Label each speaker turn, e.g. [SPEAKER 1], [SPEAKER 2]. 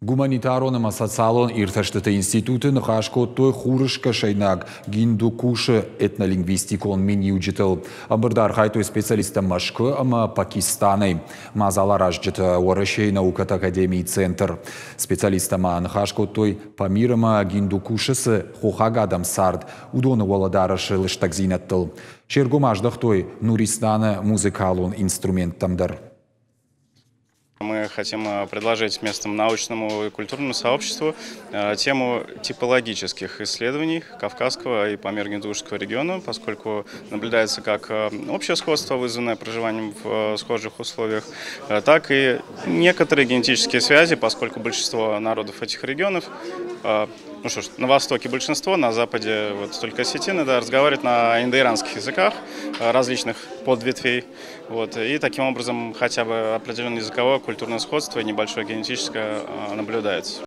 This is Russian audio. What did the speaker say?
[SPEAKER 1] Гуманитарным социалон ирташтыты институтын хашкоттой хурышка шайнак гиндукуши этнолингвистикон миньюджитал. Абырдар хайтой специалистам Машкы, ама Пакистаны. Мазалар ажджиты Уарашей наукат академии центр. Специалистам хашкоттой памирама гиндукушысы хохагадам сард. Удоны воладараши лыштагзинаттыл. Шергумаждахтой Нуристана музыкалон инструментамдар.
[SPEAKER 2] Мы хотим предложить местному научному и культурному сообществу тему типологических исследований Кавказского и Памир-Гиндукушского региона, поскольку наблюдается как общее сходство, вызванное проживанием в схожих условиях, так и некоторые генетические связи, поскольку большинство народов этих регионов, на востоке большинство, на западе только осетины, разговаривают на индоиранских языках различных подветвей. И таким образом хотя бы определенное языковое, культурное сходство и небольшое генетическое наблюдается.